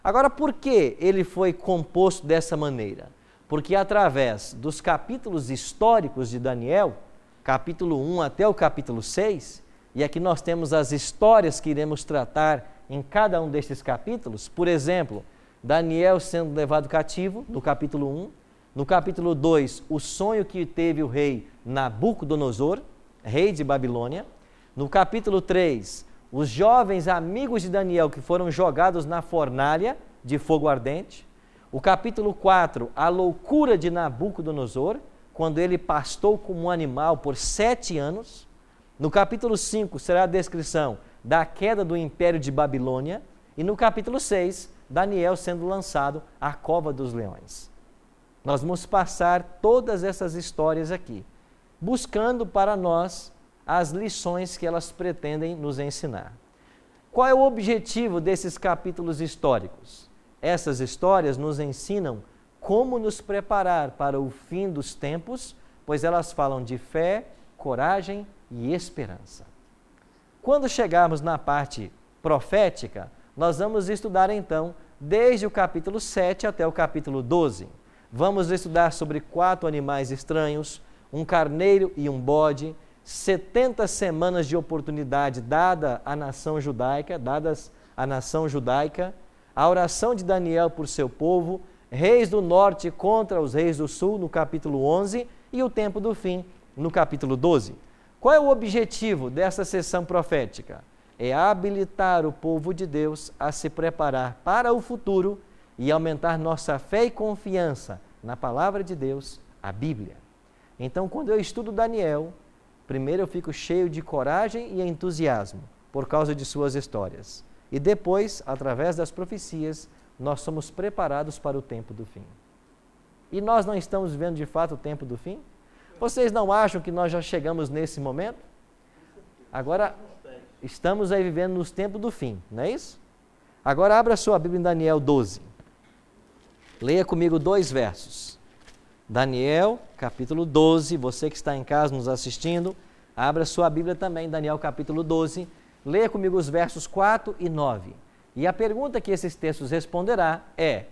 [SPEAKER 2] Agora, por que ele foi composto dessa maneira? Porque através dos capítulos históricos de Daniel, capítulo 1 até o capítulo 6, e aqui nós temos as histórias que iremos tratar em cada um destes capítulos. Por exemplo, Daniel sendo levado cativo, no capítulo 1. No capítulo 2, o sonho que teve o rei Nabucodonosor, rei de Babilônia. No capítulo 3, os jovens amigos de Daniel que foram jogados na fornalha de fogo ardente. O capítulo 4, a loucura de Nabucodonosor, quando ele pastou como um animal por 7 anos. No capítulo 5, será a descrição da queda do império de Babilônia. E no capítulo 6, Daniel sendo lançado à cova dos leões. Nós vamos passar todas essas histórias aqui, buscando para nós as lições que elas pretendem nos ensinar. Qual é o objetivo desses capítulos históricos? Essas histórias nos ensinam como nos preparar para o fim dos tempos, pois elas falam de fé, coragem e esperança. Quando chegarmos na parte profética, nós vamos estudar então desde o capítulo 7 até o capítulo 12. Vamos estudar sobre 4 animais estranhos, um carneiro e um bode, 70 semanas de oportunidade dadas à nação judaica, a oração de Daniel por seu povo, reis do norte contra os reis do sul, no capítulo 11, e o tempo do fim, no capítulo 12. Qual é o objetivo dessa sessão profética? É habilitar o povo de Deus a se preparar para o futuro e aumentar nossa fé e confiança na palavra de Deus, a Bíblia. Então, quando eu estudo Daniel, primeiro eu fico cheio de coragem e entusiasmo por causa de suas histórias. E depois, através das profecias, nós somos preparados para o tempo do fim. E nós não estamos vivendo de fato o tempo do fim? Vocês não acham que nós já chegamos nesse momento? Agora, estamos aí vivendo nos tempos do fim, não é isso? Agora abra sua Bíblia em Daniel 12. Leia comigo 2 versos. Daniel, capítulo 12, você que está em casa nos assistindo, abra sua Bíblia também, Daniel capítulo 12. Leia comigo os versos 4 e 9. E a pergunta que esses textos responderá é: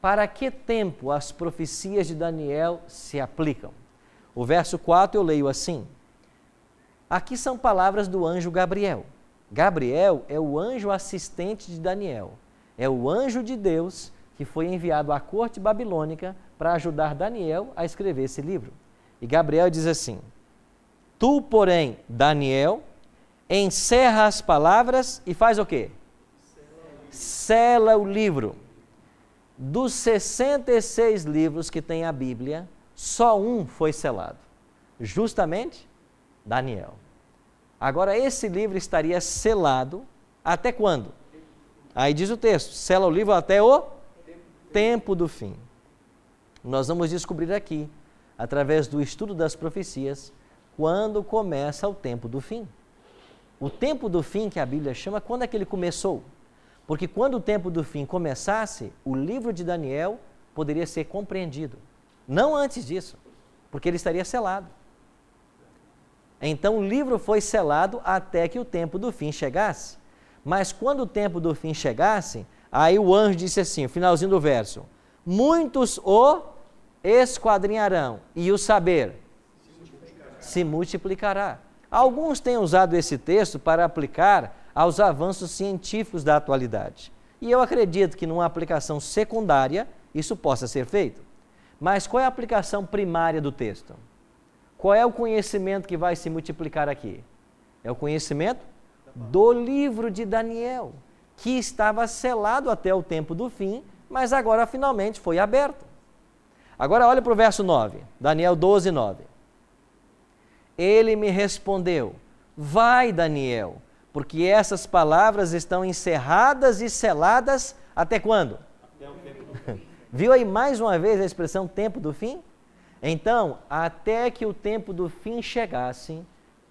[SPEAKER 2] para que tempo as profecias de Daniel se aplicam? O verso 4 eu leio assim. Aqui são palavras do anjo Gabriel. Gabriel é o anjo assistente de Daniel. É o anjo de Deus que foi enviado à corte babilônica para ajudar Daniel a escrever esse livro. E Gabriel diz assim: tu, porém, Daniel, encerra as palavras e faz o quê? Sela o livro. Dos 66 livros que tem a Bíblia, só um foi selado. Justamente Daniel. Agora, esse livro estaria selado até quando? Aí diz o texto, sela o livro até o tempo do fim. Nós vamos descobrir aqui, através do estudo das profecias, quando começa o tempo do fim. O tempo do fim que a Bíblia chama, quando é que ele começou? Porque quando o tempo do fim começasse, o livro de Daniel poderia ser compreendido. Não antes disso, porque ele estaria selado. Então o livro foi selado até que o tempo do fim chegasse. Mas quando o tempo do fim chegasse, aí o anjo disse assim, o finalzinho do verso: muitos o esquadrinharão e o saber se multiplicará. Alguns têm usado esse texto para aplicar aos avanços científicos da atualidade. E eu acredito que numa aplicação secundária isso possa ser feito. Mas qual é a aplicação primária do texto? Qual é o conhecimento que vai se multiplicar aqui? É o conhecimento do livro de Daniel, que estava selado até o tempo do fim, mas agora finalmente foi aberto. Agora olha para o verso 9, Daniel 12, 9. Ele me respondeu: vai, Daniel, porque essas palavras estão encerradas e seladas até quando? Até o tempo do fim. Viu aí mais uma vez a expressão tempo do fim? Então, até que o tempo do fim chegasse,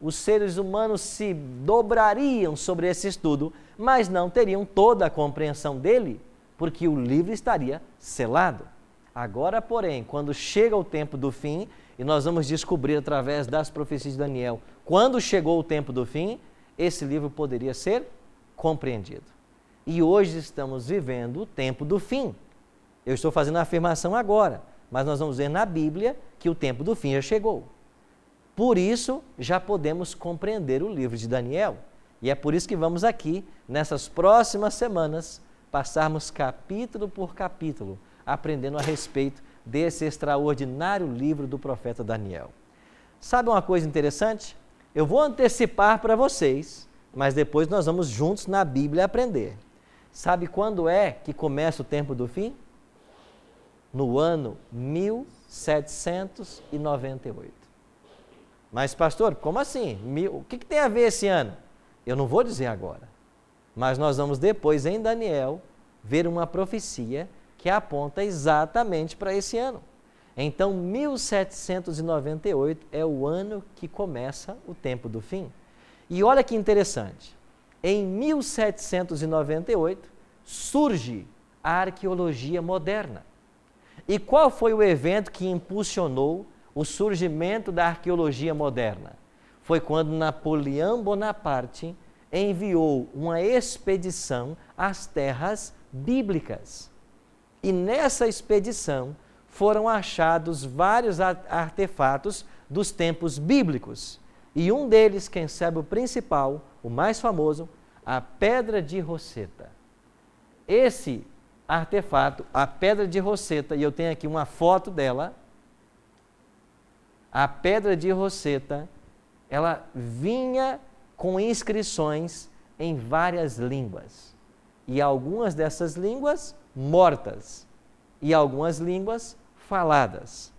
[SPEAKER 2] os seres humanos se dobrariam sobre esse estudo, mas não teriam toda a compreensão dele, porque o livro estaria selado. Agora, porém, quando chega o tempo do fim, e nós vamos descobrir através das profecias de Daniel, quando chegou o tempo do fim, esse livro poderia ser compreendido. E hoje estamos vivendo o tempo do fim. Eu estou fazendo a afirmação agora, mas nós vamos ver na Bíblia que o tempo do fim já chegou. Por isso, já podemos compreender o livro de Daniel. E é por isso que vamos aqui, nessas próximas semanas, passarmos capítulo por capítulo, aprendendo a respeito desse extraordinário livro do profeta Daniel. Sabe uma coisa interessante? Eu vou antecipar para vocês, mas depois nós vamos juntos na Bíblia aprender. Sabe quando é que começa o tempo do fim? No ano 1798. Mas pastor, como assim? O que tem a ver esse ano? Eu não vou dizer agora, mas nós vamos depois em Daniel ver uma profecia que aponta exatamente para esse ano. Então, 1798 é o ano que começa o tempo do fim. E olha que interessante, em 1798 surge a arqueologia moderna. E qual foi o evento que impulsionou o surgimento da arqueologia moderna? Foi quando Napoleão Bonaparte enviou uma expedição às terras bíblicas. E nessa expedição foram achados vários artefatos dos tempos bíblicos. E um deles, quem sabe o principal, o mais famoso, a Pedra de Roseta. Esse artefato, a Pedra de Roseta, e eu tenho aqui uma foto dela, a Pedra de Roseta, ela vinha com inscrições em várias línguas. E algumas dessas línguas mortas e algumas línguas faladas.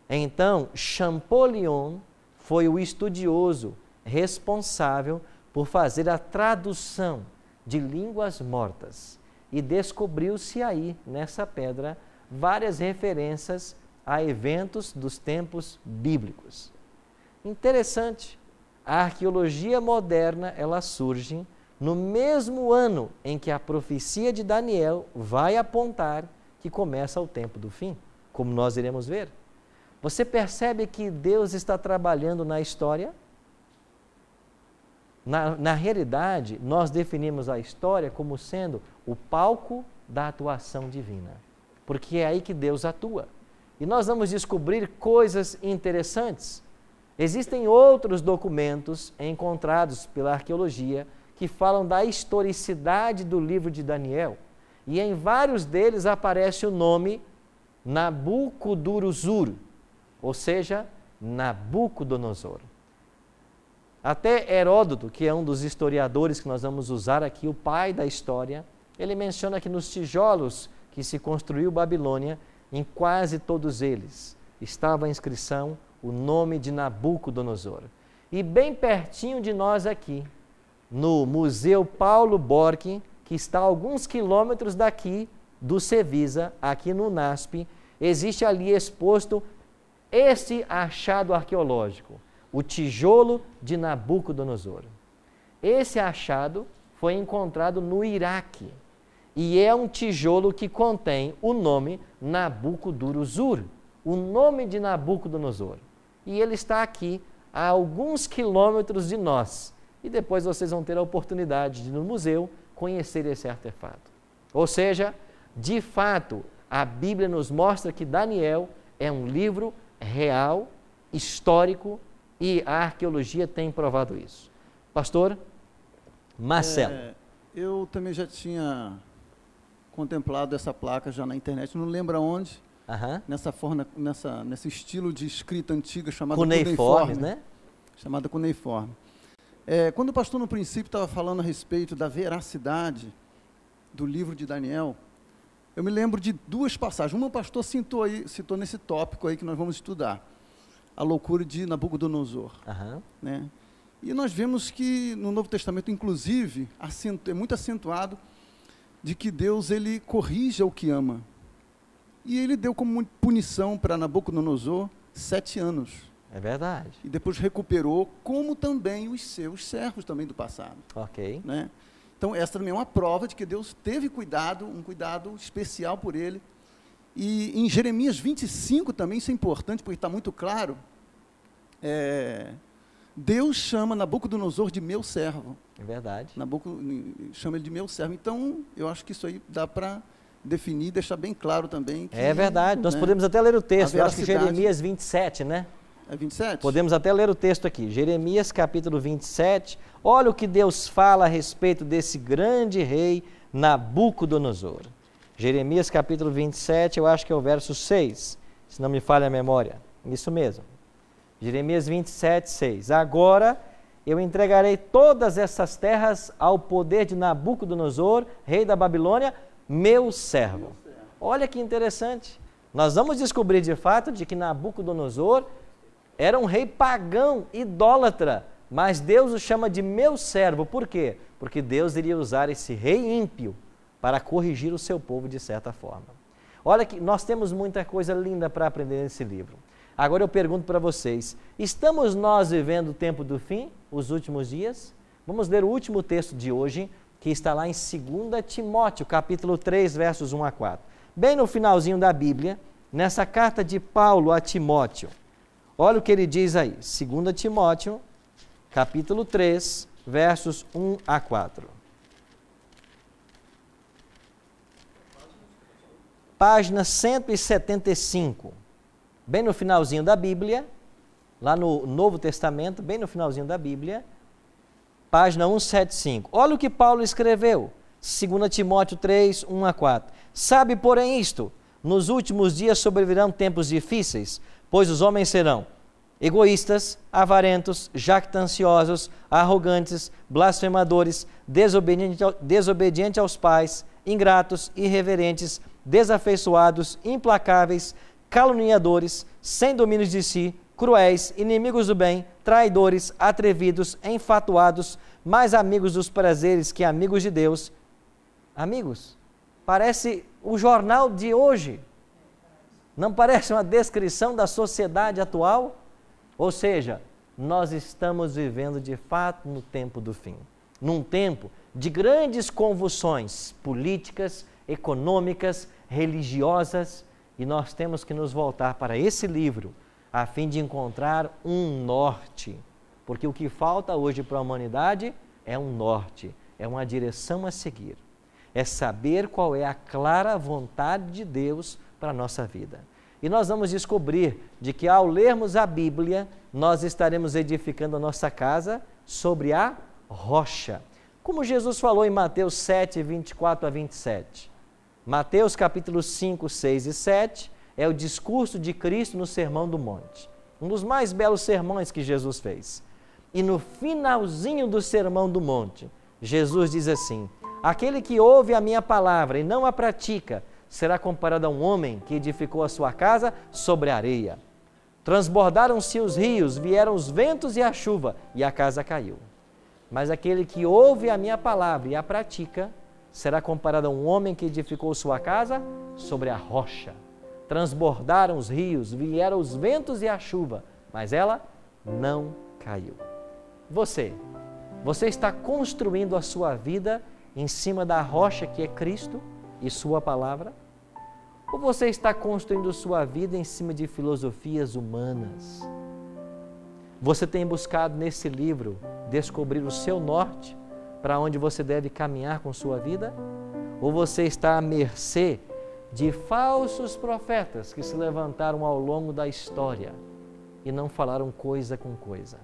[SPEAKER 2] Então, Champollion foi o estudioso responsável por fazer a tradução de línguas mortas. E descobriu-se aí, nessa pedra, várias referências a eventos dos tempos bíblicos. Interessante, a arqueologia moderna, ela surge no mesmo ano em que a profecia de Daniel vai apontar que começa o tempo do fim, como nós iremos ver. Você percebe que Deus está trabalhando na história? Na realidade, nós definimos a história como sendo o palco da atuação divina, porque é aí que Deus atua. E nós vamos descobrir coisas interessantes. Existem outros documentos encontrados pela arqueologia que falam da historicidade do livro de Daniel. E em vários deles aparece o nome Nabucodonosor, ou seja, Nabucodonosor. Até Heródoto, que é um dos historiadores que nós vamos usar aqui, o pai da história, ele menciona que nos tijolos que se construiu Babilônia, em quase todos eles, estava a inscrição, o nome de Nabucodonosor. E bem pertinho de nós aqui, no Museu Paulo Borck, que está a alguns quilômetros daqui do Cevisa, aqui no NASP, existe ali exposto esse achado arqueológico, o tijolo de Nabucodonosor. Esse achado foi encontrado no Iraque e é um tijolo que contém o nome Nabucodonosor, o nome de Nabucodonosor. E ele está aqui a alguns quilômetros de nós. E depois vocês vão ter a oportunidade de, no museu, conhecer esse artefato. Ou seja, de fato, a Bíblia nos mostra que Daniel é um livro real, histórico, e a arqueologia tem provado isso. Pastor Marcelo.
[SPEAKER 20] Eu também já tinha contemplado essa placa já na internet, não lembro aonde, nesse estilo de escrita antiga chamada cuneiforme,
[SPEAKER 2] né?
[SPEAKER 20] Chamada cuneiforme. Quando o pastor no princípio estava falando a respeito da veracidade do livro de Daniel, eu me lembro de duas passagens. Uma o pastor citou nesse tópico aí que nós vamos estudar, a loucura de Nabucodonosor. Né? E nós vemos que no Novo Testamento, inclusive, é muito acentuado de que Deus ele corrige o que ama. E ele deu como punição para Nabucodonosor 7 anos
[SPEAKER 2] É verdade.
[SPEAKER 20] E depois recuperou, como também os seus servos também do passado.
[SPEAKER 2] Ok.
[SPEAKER 20] Né? Então, essa também é uma prova de que Deus teve cuidado, um cuidado especial por ele. E em Jeremias 25 também, isso é importante, porque está muito claro, Deus chama Nabucodonosor de meu servo.
[SPEAKER 2] É verdade.
[SPEAKER 20] Chama ele de meu servo. Então, eu acho que isso aí dá para definir, deixar bem claro também. Que,
[SPEAKER 2] é verdade. Nós podemos até ler o texto. Eu acho que Jeremias 27, né?
[SPEAKER 20] É 27?
[SPEAKER 2] Podemos até ler o texto aqui. Jeremias capítulo 27. Olha o que Deus fala a respeito desse grande rei Nabucodonosor. Jeremias capítulo 27, eu acho que é o verso 6, se não me falha a memória. Isso mesmo. Jeremias 27, 6. Agora eu entregarei todas essas terras ao poder de Nabucodonosor, rei da Babilônia, meu servo. Olha que interessante. Nós vamos descobrir de fato de que Nabucodonosor era um rei pagão, idólatra, mas Deus o chama de meu servo. Por quê? Porque Deus iria usar esse rei ímpio para corrigir o seu povo de certa forma. Olha que nós temos muita coisa linda para aprender nesse livro. Agora eu pergunto para vocês, estamos nós vivendo o tempo do fim, os últimos dias? Vamos ler o último texto de hoje, que está lá em 2 Timóteo, capítulo 3, versos 1 a 4. Bem no finalzinho da Bíblia, nessa carta de Paulo a Timóteo. Olha o que ele diz aí, 2 Timóteo, capítulo 3, versos 1 a 4. Página 175, bem no finalzinho da Bíblia, lá no Novo Testamento, bem no finalzinho da Bíblia, página 175. Olha o que Paulo escreveu, 2 Timóteo 3, 1 a 4. Sabe, porém, isto, nos últimos dias sobrevirão tempos difíceis, pois os homens serão egoístas, avarentos, jactanciosos, arrogantes, blasfemadores, desobedientes aos pais, ingratos, irreverentes, desafeiçoados, implacáveis, caluniadores, sem domínio de si, cruéis, inimigos do bem, traidores, atrevidos, enfatuados, mais amigos dos prazeres que amigos de Deus. Amigos, parece o jornal de hoje. Não parece uma descrição da sociedade atual? Ou seja, nós estamos vivendo de fato no tempo do fim. Num tempo de grandes convulsões políticas, econômicas, religiosas, e nós temos que nos voltar para esse livro a fim de encontrar um norte, porque o que falta hoje para a humanidade é um norte, é uma direção a seguir, é saber qual é a clara vontade de Deus para a nossa vida. E nós vamos descobrir de que ao lermos a Bíblia, nós estaremos edificando a nossa casa sobre a rocha, como Jesus falou em Mateus 7, 24 a 27. Mateus capítulo 5, 6 e 7 é o discurso de Cristo no Sermão do Monte, um dos mais belos sermões que Jesus fez. E no finalzinho do Sermão do Monte, Jesus diz assim: aquele que ouve a minha palavra e não a pratica, será comparado a um homem que edificou a sua casa sobre a areia. Transbordaram-se os rios, vieram os ventos e a chuva, e a casa caiu. Mas aquele que ouve a minha palavra e a pratica, será comparado a um homem que edificou sua casa sobre a rocha. Transbordaram os rios, vieram os ventos e a chuva, mas ela não caiu. Você está construindo a sua vida em cima da rocha que é Cristo e sua palavra? Ou você está construindo sua vida em cima de filosofias humanas? Você tem buscado nesse livro descobrir o seu norte, para onde você deve caminhar com sua vida? Ou você está à mercê de falsos profetas que se levantaram ao longo da história e não falaram coisa com coisa?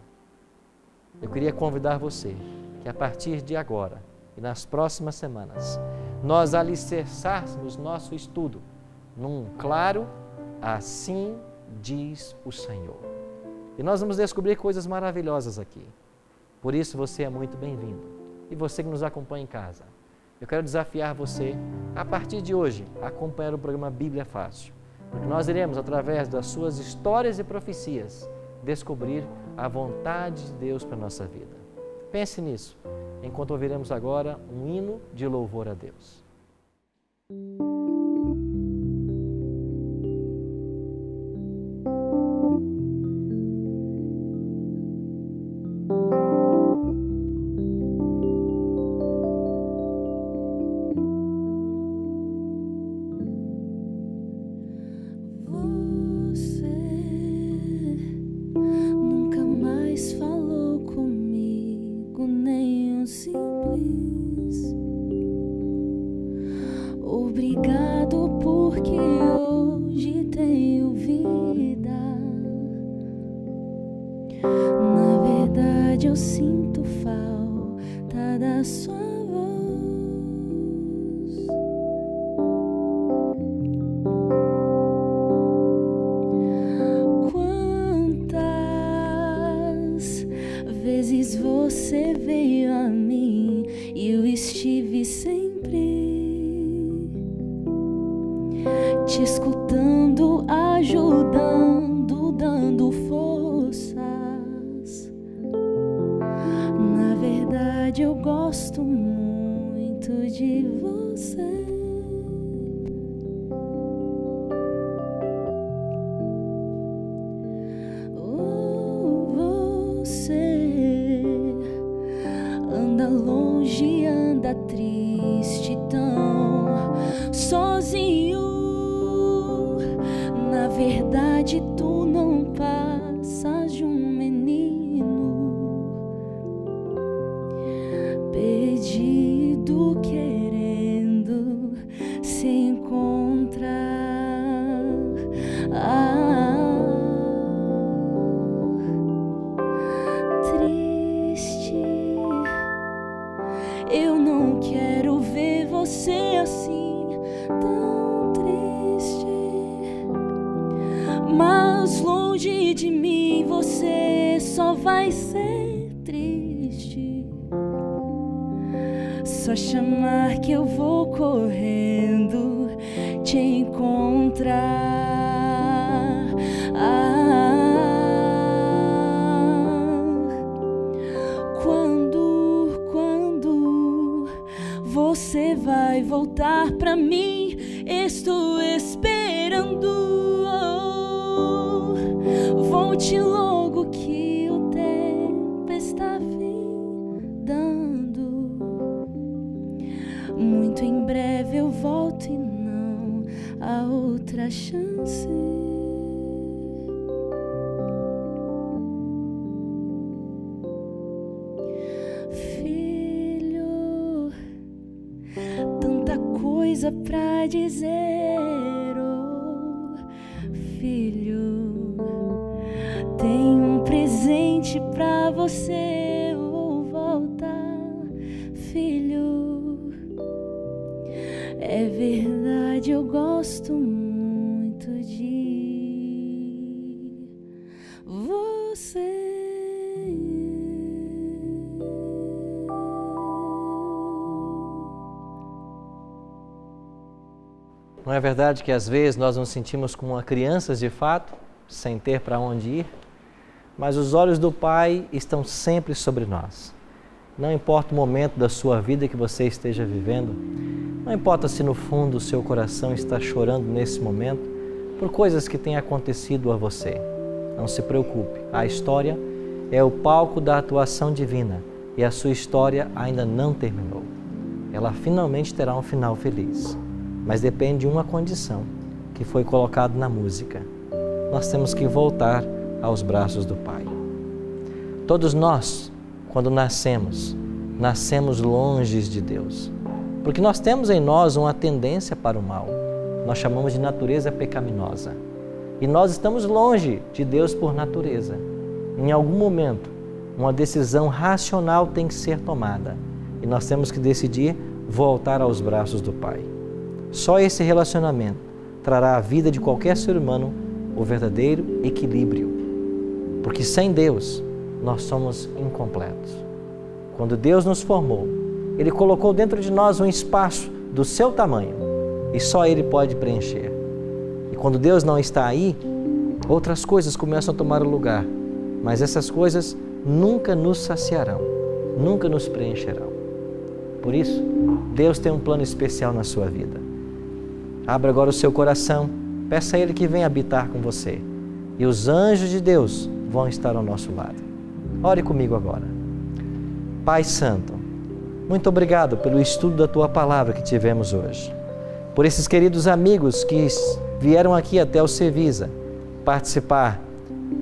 [SPEAKER 2] Eu queria convidar você que a partir de agora e nas próximas semanas, nós alicerçássemos nosso estudo num claro, assim diz o Senhor. E nós vamos descobrir coisas maravilhosas aqui. Por isso você é muito bem-vindo. E você que nos acompanha em casa, eu quero desafiar você, a partir de hoje, a acompanhar o programa Bíblia Fácil, porque nós iremos, através das suas histórias e profecias, descobrir a vontade de Deus para a nossa vida. Pense nisso, enquanto ouviremos agora um hino de louvor a Deus.
[SPEAKER 9] simples. Obrigado porque hoje tenho vida. Na verdade eu sinto falta da sua voz. Quantas vezes você veio a mim e eu estive sempre te escutando, ajudando, dando forças. Na verdade eu gosto muito de você. Você anda longe, anda triste, tão sozinho. Na verdade tu não passas de um menino perdido, querendo se encontrar. Triste, eu não quero ver você assim, tão triste. Mas longe de mim você só vai ser triste. Só chamar que eu vou correndo te encontrar. Quando você vai voltar pra mim? Estou esperando. Volte logo que o tempo está findando. Muito em breve eu volto e não há outra chance. Filho, tanta coisa pra dizer, oh, filho, tem um presente pra você, vou voltar, filho. É verdade, eu gosto muito de você.
[SPEAKER 2] Não é verdade que às vezes nós nos sentimos como crianças de fato, sem ter para onde ir? Mas os olhos do Pai estão sempre sobre nós. Não importa o momento da sua vida que você esteja vivendo, não importa se no fundo o seu coração está chorando nesse momento por coisas que têm acontecido a você. Não se preocupe, a história é o palco da atuação divina e a sua história ainda não terminou. Ela finalmente terá um final feliz, mas depende de uma condição que foi colocada na música. Nós temos que voltar aos braços do Pai. Todos nós, quando nascemos longe de Deus, porque nós temos em nós uma tendência para o mal. Nós chamamos de natureza pecaminosa. E nós estamos longe de Deus por natureza. Em algum momento, uma decisão racional tem que ser tomada. E nós temos que decidir voltar aos braços do Pai. Só esse relacionamento trará à vida de qualquer ser humano o verdadeiro equilíbrio. Porque sem Deus, nós somos incompletos. Quando Deus nos formou, Ele colocou dentro de nós um espaço do seu tamanho e só Ele pode preencher. E quando Deus não está aí, outras coisas começam a tomar o lugar, mas essas coisas nunca nos saciarão, nunca nos preencherão. Por isso, Deus tem um plano especial na sua vida. Abra agora o seu coração, peça a Ele que venha habitar com você. E os anjos de Deus vão estar ao nosso lado. Ore comigo agora. Pai Santo, muito obrigado pelo estudo da Tua Palavra que tivemos hoje. Por esses queridos amigos que vieram aqui até o Cevisa participar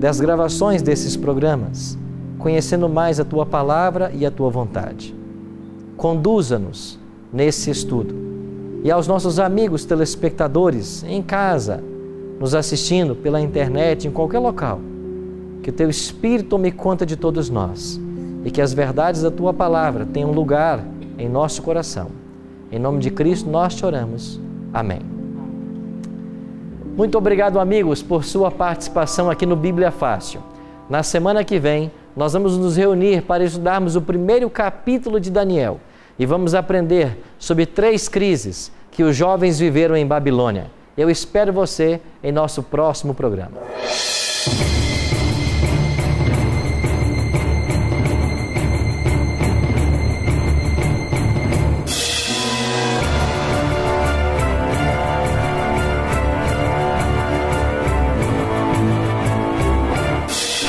[SPEAKER 2] das gravações desses programas, conhecendo mais a Tua Palavra e a Tua vontade. conduza-nos nesse estudo. E aos nossos amigos telespectadores em casa, nos assistindo pela internet, em qualquer local, que o Teu Espírito tome conta de todos nós e que as verdades da Tua Palavra tenham lugar em nosso coração. Em nome de Cristo nós te oramos. Amém. Muito obrigado, amigos, por sua participação aqui no Bíblia Fácil. Na semana que vem, nós vamos nos reunir para estudarmos o primeiro capítulo de Daniel e vamos aprender sobre 3 crises que os jovens viveram em Babilônia. Eu espero você em nosso próximo programa.